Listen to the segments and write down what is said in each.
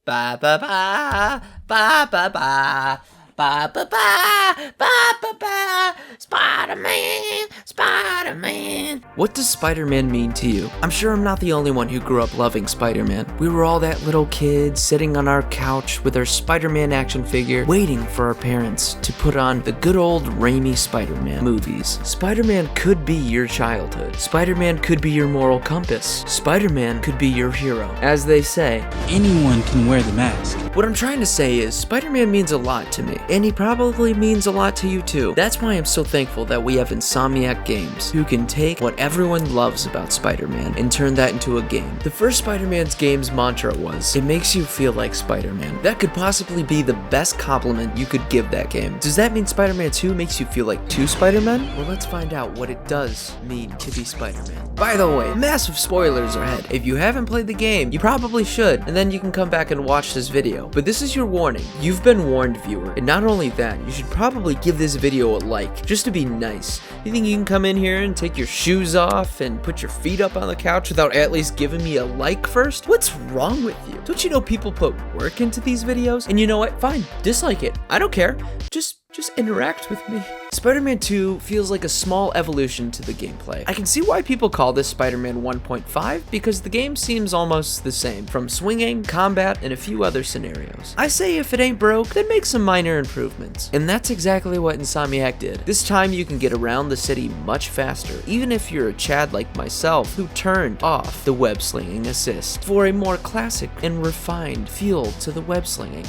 Ba ba ba ba ba ba. Ba ba ba ba ba ba. Spider-Man, Spider-Man. What does Spider-Man mean to you? I'm sure I'm not the only one who grew up loving Spider-Man. We were all that little kid sitting on our couch with our Spider-Man action figure, waiting for our parents to put on the good old Raimi Spider-Man movies. Spider-Man could be your childhood. Spider-Man could be your moral compass. Spider-Man could be your hero. As they say, anyone can wear the mask. What I'm trying to say is, Spider-Man means a lot to me, and he probably means a lot to you too. That's why I'm so thankful that we have Insomniac Games, who can take what everyone loves about Spider-Man and turn that into a game. The first Spider-Man's game's mantra was, it makes you feel like Spider-Man. That could possibly be the best compliment you could give that game. Does that mean Spider-Man 2 makes you feel like two Spider-Men? Well, let's find out what it does mean to be Spider-Man. By the way, massive spoilers are ahead. If you haven't played the game, you probably should, and then you can come back and watch this video. But this is your warning. You've been warned, viewer. And not only that, you should probably give this video a like, just to be nice. You think you can come in here and take your shoes off and put your feet up on the couch without at least giving me a like first? What's wrong with you? Don't you know people put work into these videos? And you know what? Fine, dislike it. I don't care. Just interact with me. Spider-Man 2 feels like a small evolution to the gameplay. I can see why people call this Spider-Man 1.5 because the game seems almost the same, from swinging, combat, and a few other scenarios. I say if it ain't broke, then make some minor improvements. And that's exactly what Insomniac did. This time you can get around the city much faster, even if you're a Chad like myself who turned off the web slinging assist for a more classic and refined feel to the web slinging.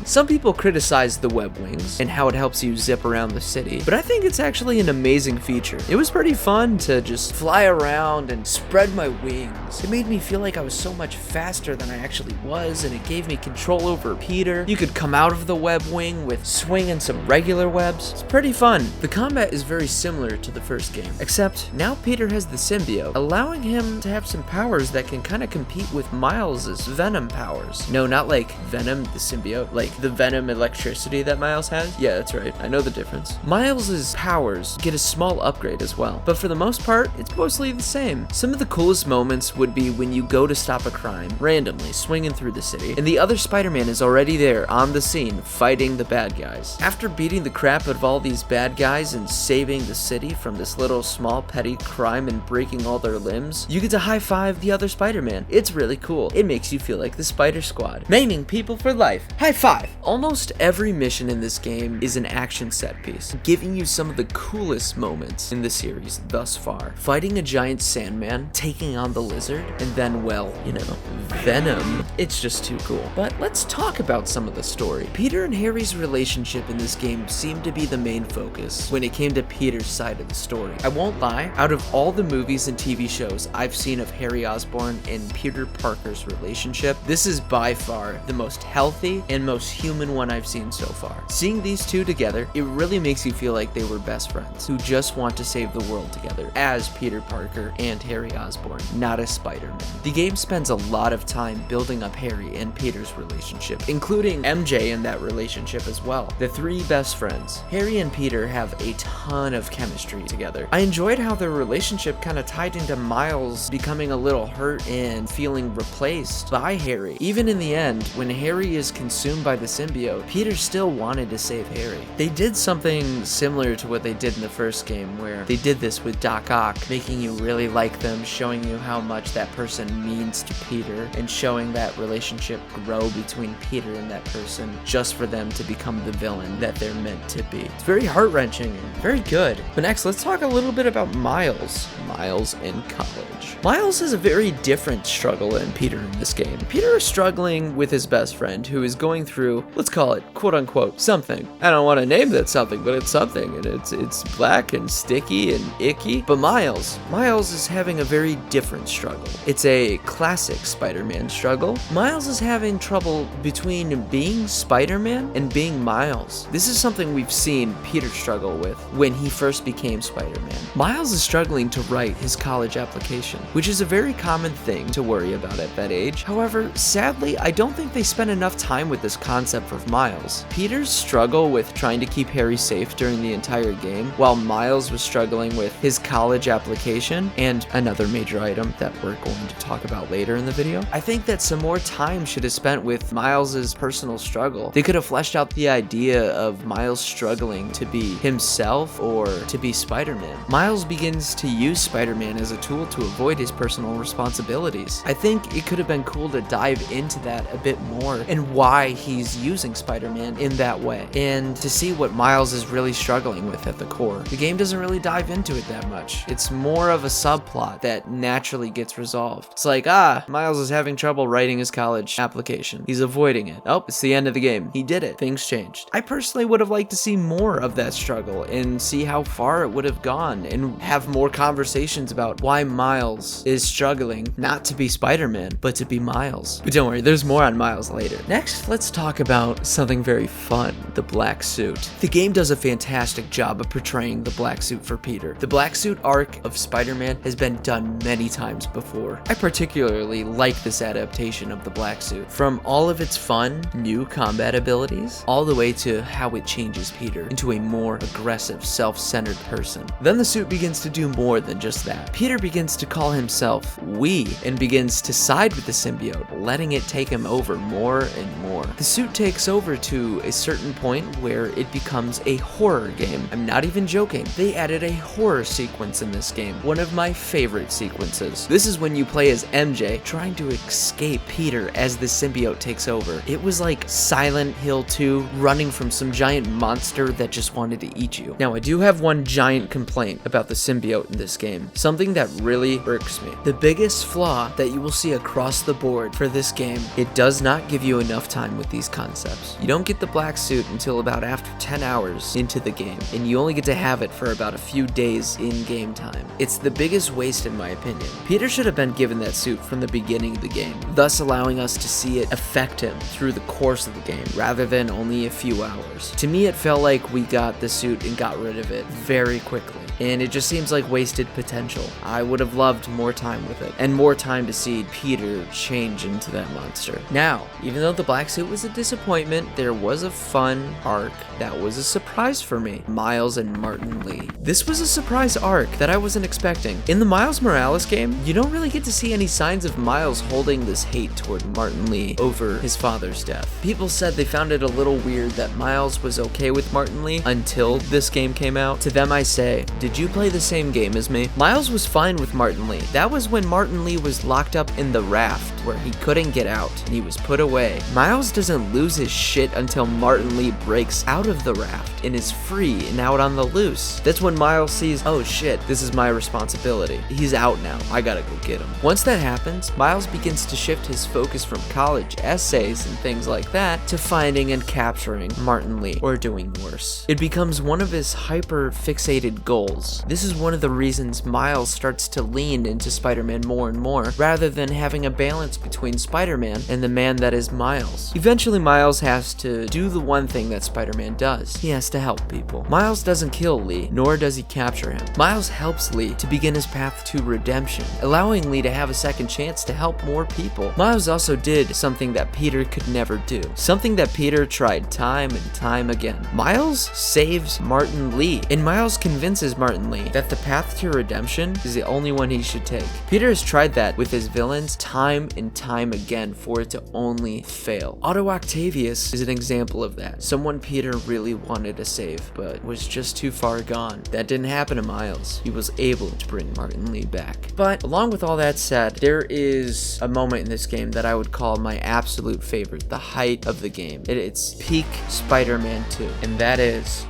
Some people criticize the web wings and how it helps you zip around the city, but I think it's actually an amazing feature. It was pretty fun to just fly around and spread my wings. It made me feel like I was so much faster than I actually was, and it gave me control over Peter. You could come out of the web wing with swing and some regular webs. It's pretty fun. The combat is very similar to the first game, except now Peter has the symbiote, allowing him to have some powers that can kind of compete with Miles's Venom powers. No, not like Venom the symbiote, like the Venom electricity that Miles has. Yeah, that's right. I know the difference. Miles's powers get a small upgrade as well, but for the most part, it's mostly the same. Some of the coolest moments would be when you go to stop a crime, randomly swinging through the city, and the other Spider-Man is already there on the scene fighting the bad guys. After beating the crap out of all these bad guys and saving the city from this little small petty crime and breaking all their limbs, you get to high-five the other Spider-Man. It's really cool. It makes you feel like the Spider Squad. Maiming people for life. High five! Almost every mission in this game is an action set piece, giving you some of the coolest moments in the series thus far. Fighting a giant Sandman, taking on the Lizard, and then, well, you know, Venom. It's just too cool. But let's talk about some of the story. Peter and Harry's relationship in this game seemed to be the main focus when it came to Peter's side of the story. I won't lie, out of all the movies and TV shows I've seen of Harry Osborn and Peter Parker's relationship, this is by far the most healthy and most human one I've seen so far. Seeing these two together, it really makes you feel like they were best friends who just want to save the world together as Peter Parker and Harry Osborn, not as Spider-Man. The game spends a lot of time building up Harry and Peter's relationship, including MJ in that relationship as well. The three best friends. Harry and Peter have a ton of chemistry together. I enjoyed how their relationship kind of tied into Miles becoming a little hurt and feeling replaced by Harry. Even in the end, when Harry is consumed by the symbiote, Peter still wanted to save Harry. They did something similar to what they did in the first game, where they did this with Doc Ock, making you really like them, showing you how much that person means to Peter, and showing that relationship grow between Peter and that person just for them to become the villain that they're meant to be. It's very heart-wrenching and very good. But next, let's talk a little bit about Miles. Miles in college. Miles has a very different struggle than Peter in this game. Peter is struggling with his best friend who is going through, let's call it, quote-unquote, something. I don't want to name that something, but it's something, and it's black and sticky and icky. But Miles is having a very different struggle. It's a classic Spider-Man struggle. Miles is having trouble between being Spider-Man and being Miles. This is something we've seen Peter struggle with when he first became Spider-Man. Miles is struggling to write his college application, which is a very common thing to worry about at that age. However, sadly, I don't think they spent enough time with this concept of Miles. Peter's struggle with trying to keep Harry safe during the entire game, while Miles was struggling with his college application and another major item that we're going to talk about later in the video. I think that some more time should have spent with Miles's personal struggle. They could have fleshed out the idea of Miles struggling to be himself or to be Spider-Man. Miles begins to use Spider-Man as a tool to avoid his personal responsibilities. I think it could have been cool to dive into that a bit more and why he's using Spider-Man in that way, and to see what Miles is really struggling with at the core. The game doesn't really dive into it that much. It's more of a subplot that naturally gets resolved. It's like, Miles is having trouble writing his college application. He's avoiding it. Oh, it's the end of the game. He did it. Things changed. I personally would have liked to see more of that struggle and see how far it would have gone and have more conversations about why Miles is struggling not to be Spider-Man, but to be Miles. But don't worry, there's more on Miles later. Next, let's talk about something very fun, the black suit. The game does a fantastic job of portraying the black suit for Peter. The black suit arc of Spider-Man has been done many times before. I particularly like this adaptation of the black suit, from all of its fun, new combat abilities, all the way to how it changes Peter into a more aggressive, self-centered person. Then the suit begins to do more than just that. Peter begins to call himself we and begins to side with the symbiote, letting it take him over more and more. The suit takes over to a certain point where it becomes a horror game. I'm not even joking. They added a horror sequence in this game, one of my favorite sequences. This is when you play as MJ trying to escape Peter as the symbiote takes over. It was like Silent Hill 2 running from some giant monster that just wanted to eat you. Now, I do have one giant complaint about the symbiote in this game, something that really irks me. The biggest flaw that you will see across the board for this game, it does not give you enough time with these concepts. You don't get the black suit until about after 10 hours into the game, and you only get to have it for about a few days in game time. It's the biggest waste in my opinion. Peter should have been given that suit from the beginning of the game, thus allowing us to see it affect him through the course of the game, rather than only a few hours. To me, it felt like we got the suit and got rid of it very quickly, and it just seems like wasted potential. I would have loved more time with it, and more time to see Peter change into that monster. Now, even though the black suit was a disappointment, there was a fun arc that was a surprise for me. Miles and Martin Lee. This was a surprise arc that I wasn't expecting. In the Miles Morales game, you don't really get to see any signs of Miles holding this hate toward Martin Lee over his father's death. People said they found it a little weird that Miles was okay with Martin Lee until this game came out. To them I say, did you play the same game as me? Miles was fine with Martin Lee. That was when Martin Lee was locked up in the raft where he couldn't get out and he was put away. Miles doesn't lose his shit until Martin Lee breaks out of the raft and is free and out on the loose. That's when Miles sees, oh shit, this is my responsibility. He's out now. I gotta go get him. Once that happens, Miles begins to shift his focus from college essays and things like that to finding and capturing Martin Lee, or doing worse. It becomes one of his hyper-fixated goals. This is one of the reasons Miles starts to lean into Spider-Man more and more, rather than having a balance between Spider-Man and the man that is Miles. Eventually, Miles has to do the one thing that Spider-Man does. He has to help people. Miles doesn't kill Lee, nor does he capture him. Miles helps Lee to begin his path to redemption, allowing Lee to have a second chance to help more people. Miles also did something that Peter could never do, something that Peter tried time and time again. Miles saves Martin Lee, and Miles convinces Martin Lee that the path to redemption is the only one he should take. Peter has tried that with his villains time and time again for it to only fail. Otto Octavius is an example of that. Someone Peter really wanted to save, but was just too far gone. That didn't happen to Miles. He was able to bring Martin Lee back. But along with all that said, there is a moment in this game that I would call my absolute favorite, the height of the game. It's peak Spider-Man 2, and that is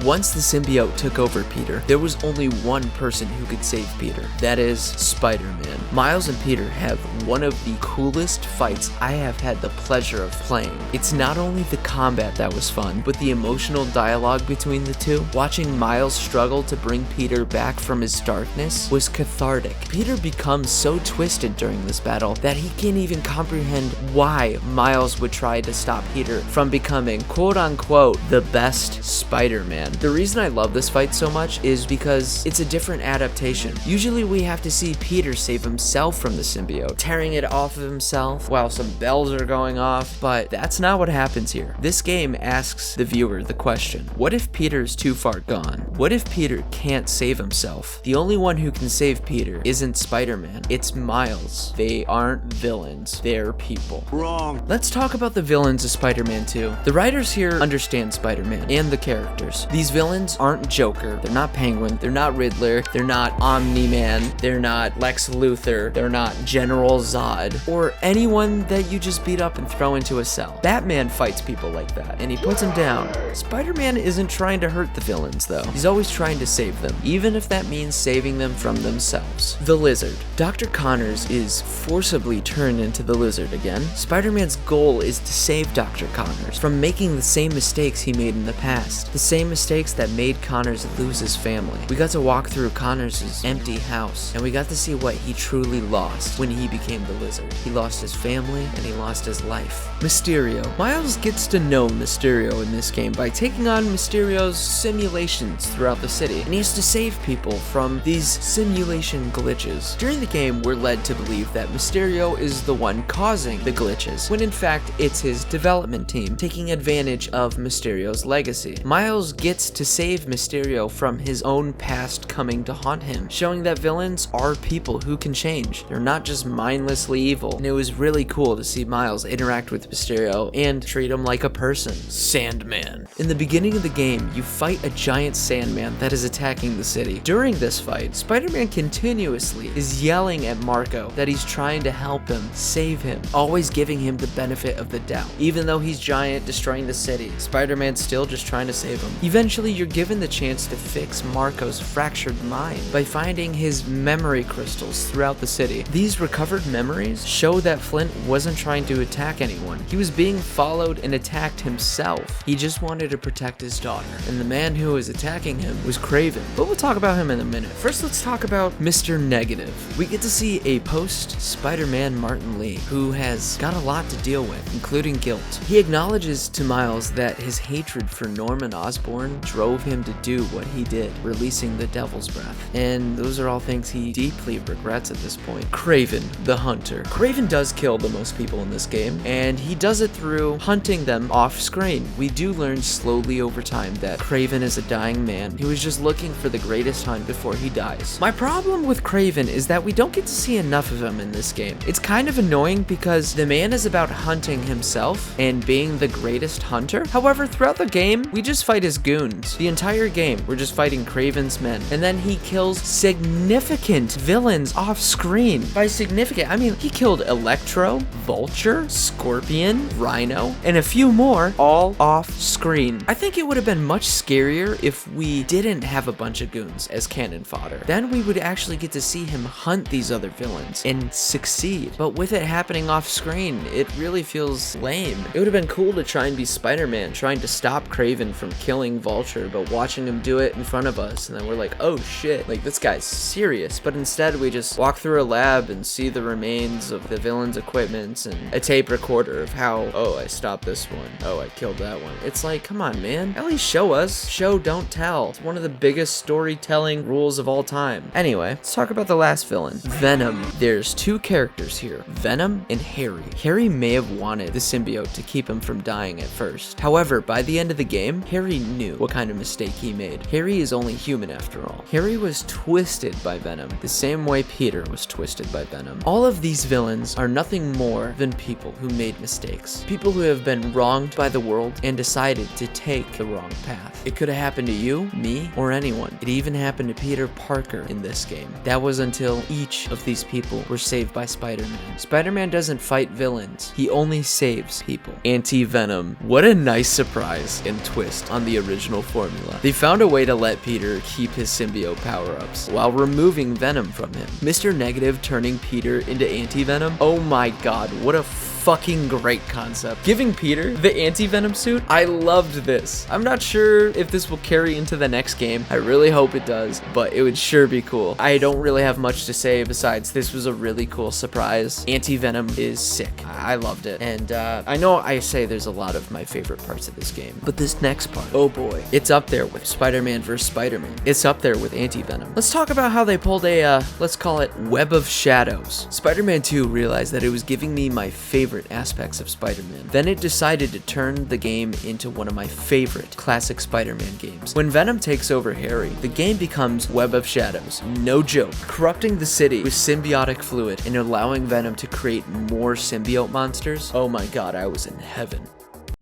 once the symbiote took over Peter, there was only one person who could save Peter. That is Spider-Man. Miles and Peter have one of the coolest fights I have had the pleasure of playing. It's not only the combat that was fun, but the emotional dialogue between the two. Watching Miles struggle to bring Peter back from his darkness was cathartic. Peter becomes so twisted during this battle that he can't even comprehend why Miles would try to stop Peter from becoming quote-unquote the best Spider-Man. Spider-Man. The reason I love this fight so much is because it's a different adaptation. Usually we have to see Peter save himself from the symbiote, tearing it off of himself while some bells are going off, but that's not what happens here. This game asks the viewer the question, what if Peter's too far gone? What if Peter can't save himself? The only one who can save Peter isn't Spider-Man, it's Miles. They aren't villains, they're people. Wrong. Let's talk about the villains of Spider-Man 2. The writers here understand Spider-Man and the characters. These villains aren't Joker, they're not Penguin, they're not Riddler, they're not Omni-Man, they're not Lex Luthor, they're not General Zod, or anyone that you just beat up and throw into a cell. Batman fights people like that, and he puts them down. Spider-Man isn't trying to hurt the villains though. He's always trying to save them, even if that means saving them from themselves. The Lizard. Dr. Connors is forcibly turned into the Lizard again. Spider-Man's goal is to save Dr. Connors from making the same mistakes he made in the past. The same mistakes that made Connors lose his family. We got to walk through Connors' empty house, and we got to see what he truly lost when he became the Lizard. He lost his family, and he lost his life. Mysterio. Miles gets to know Mysterio in this game by taking on Mysterio's simulations throughout the city, and he has to save people from these simulation glitches. During the game, we're led to believe that Mysterio is the one causing the glitches, when in fact it's his development team taking advantage of Mysterio's legacy. Miles gets to save Mysterio from his own past coming to haunt him, showing that villains are people who can change. They're not just mindlessly evil, and it was really cool to see Miles interact with Mysterio and treat him like a person. Sandman. In the beginning of the game, you fight a giant Sandman that is attacking the city. During this fight, Spider-Man continuously is yelling at Marco that he's trying to help him, save him, always giving him the benefit of the doubt. Even though he's giant, destroying the city, Spider-Man's still just trying to save him. Eventually, you're given the chance to fix Marco's fractured mind by finding his memory crystals throughout the city. These recovered memories show that Flint wasn't trying to attack anyone. He was being followed and attacked himself. He just wanted to protect his daughter, and the man who was attacking him was Craven. But we'll talk about him in a minute. First, let's talk about Mr. Negative. We get to see a post-Spider-Man Martin Lee who has got a lot to deal with, including guilt. He acknowledges to Miles that his hatred for Norman Osborn drove him to do what he did, releasing the Devil's Breath. And those are all things he deeply regrets at this point. Craven, the Hunter. Craven does kill the most people in this game, and he does it through hunting them off screen. We do learn slowly over time that Craven is a dying man who is just looking for the greatest hunt before he dies. My problem with Craven is that we don't get to see enough of him in this game. It's kind of annoying because the man is about hunting himself and being the greatest hunter. However, throughout the game, we just fight his goons. The entire game, we're just fighting Craven's men. And then he kills significant villains off screen. By significant, I mean, he killed Electro, Vulture, Scorpion, Rhino, and a few more, all off screen. I think it would have been much scarier if we didn't have a bunch of goons as cannon fodder. Then we would actually get to see him hunt these other villains and succeed. But with it happening off screen, it really feels lame. It would have been cool to try and be Spider-Man, trying to stop Craven from killing Vulture, but watching him do it in front of us, and then we're like, oh shit, like this guy's serious. But instead we just walk through a lab and see the remains of the villain's equipments and a tape recorder of how, oh, I stopped this one, oh, I killed that one. It's like, come on, man, at least show us. Show, don't tell. It's one of the biggest storytelling rules of all time. Anyway, let's talk about the last villain, Venom. There's two characters here, Venom and Harry. Harry may have wanted the symbiote to keep him from dying at first. However, by the end of the game, Harry knew what kind of mistake he made. Harry is only human after all. Harry was twisted by Venom, the same way Peter was twisted by Venom. All of these villains are nothing more than people who made mistakes. People who have been wronged by the world and decided to take the wrong path. It could have happened to you, me, or anyone. It even happened to Peter Parker in this game. That was until each of these people were saved by Spider-Man. Spider-Man doesn't fight villains. He only saves people. Anti-Venom. What a nice surprise and twist on the original formula. They found a way to let Peter keep his symbiote power-ups while removing Venom from him. Mr. Negative turning Peter into Anti-Venom? Oh my god, what a fucking great concept. Giving Peter the anti-venom suit, I loved this. I'm not sure if this will carry into the next game. I really hope it does, but it would sure be cool. I don't really have much to say besides this was a really cool surprise. Anti-venom is sick. I loved it. And I know I say there's a lot of my favorite parts of this game, but this next part, oh boy, it's up there with Spider-Man vs. Spider-Man. It's up there with anti-venom. Let's talk about how they pulled a, let's call it Web of Shadows. Spider-Man 2 realized that it was giving me my favorite aspects of Spider-Man. Then it decided to turn the game into one of my favorite classic Spider-Man games. When Venom takes over Harry, the game becomes Web of Shadows. No joke. Corrupting the city with symbiotic fluid and allowing Venom to create more symbiote monsters. Oh my god, I was in heaven.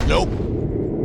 Nope.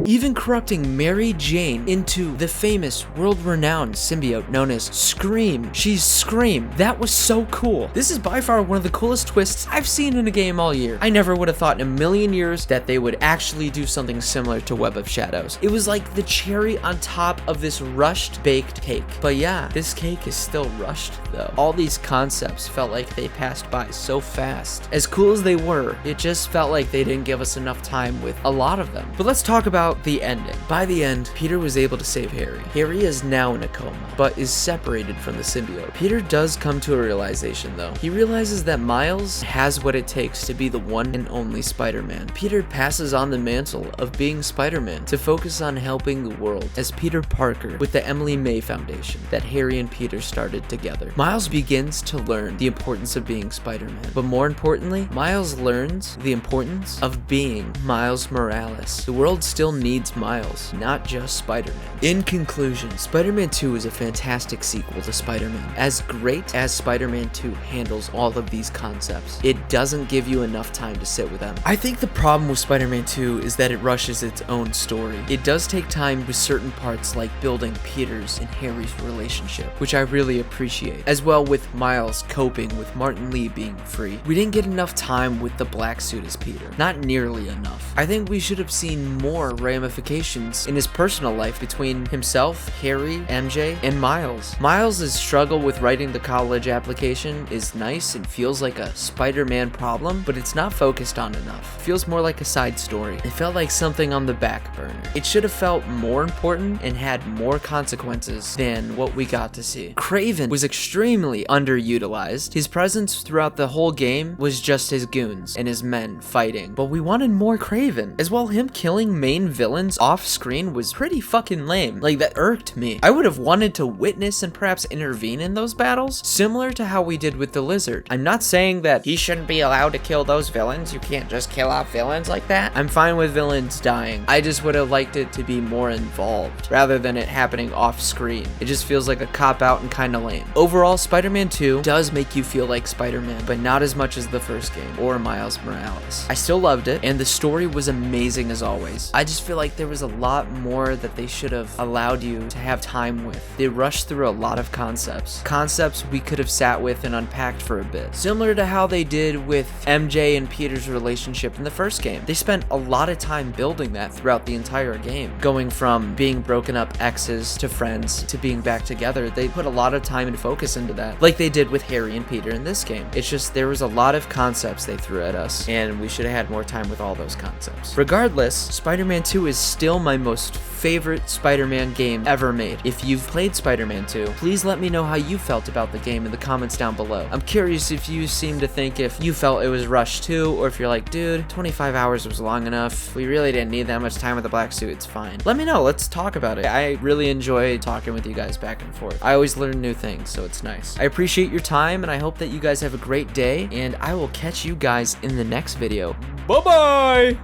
Even corrupting Mary Jane into the famous world-renowned symbiote known as Scream. She's Scream. That was so cool. This is by far one of the coolest twists I've seen in a game all year. I never would have thought in a million years that they would actually do something similar to Web of Shadows. It was like the cherry on top of this rushed baked cake. But yeah, this cake is still rushed though. All these concepts felt like they passed by so fast. As cool as they were, it just felt like they didn't give us enough time with a lot of them. But let's talk about the ending. By the end, Peter was able to save Harry. Harry is now in a coma, but is separated from the symbiote. Peter does come to a realization though. He realizes that Miles has what it takes to be the one and only Spider-Man. Peter passes on the mantle of being Spider-Man to focus on helping the world as Peter Parker with the Emily May Foundation that Harry and Peter started together. Miles begins to learn the importance of being Spider-Man, but more importantly, Miles learns the importance of being Miles Morales. The world still needs Miles, not just Spider-Man. In conclusion, Spider-Man 2 is a fantastic sequel to Spider-Man. As great as Spider-Man 2 handles all of these concepts, it doesn't give you enough time to sit with them. I think the problem with Spider-Man 2 is that it rushes its own story. It does take time with certain parts like building Peter's and Harry's relationship, which I really appreciate, as well with Miles coping with Martin Lee being free. We didn't get enough time with the black suit as Peter. Not nearly enough. I think we should have seen more ramifications in his personal life between himself, Harry, MJ, and Miles. Miles' struggle with writing the college application is nice and feels like a Spider-Man problem, but it's not focused on enough. It feels more like a side story. It felt like something on the back burner. It should have felt more important and had more consequences than what we got to see. Craven was extremely underutilized. His presence throughout the whole game was just his goons and his men fighting, but we wanted more Craven. As well, him killing main villains off screen was pretty fucking lame. Like, that irked me. I would have wanted to witness and perhaps intervene in those battles, similar to how we did with the Lizard. I'm not saying that he shouldn't be allowed to kill those villains. You can't just kill off villains like that. I'm fine with villains dying. I just would have liked it to be more involved rather than it happening off screen. It just feels like a cop-out and kind of lame. Overall, Spider-Man 2 does make you feel like Spider-Man, but not as much as the first game or Miles Morales. I still loved it, and the story was amazing as always. I just feel like there was a lot more that they should have allowed you to have time with. They rushed through a lot of concepts we could have sat with and unpacked for a bit, similar to how they did with MJ and Peter's relationship in the first game. They spent a lot of time building that throughout the entire game, going from being broken up exes to friends to being back together. They put a lot of time and focus into that, like they did with Harry and Peter in this game. It's just there was a lot of concepts they threw at us, and we should have had more time with all those concepts. Regardless, Spider-Man 2 is still my most favorite Spider-Man game ever made. If you've played Spider-Man 2, please let me know how you felt about the game in the comments down below. I'm curious if you seem to think if you felt it was rushed too, or if you're like, dude, 25 hours was long enough. We really didn't need that much time with the black suit. It's fine. Let me know. Let's talk about it. I really enjoy talking with you guys back and forth. I always learn new things, so it's nice. I appreciate your time, and I hope that you guys have a great day, and I will catch you guys in the next video. Bye-bye!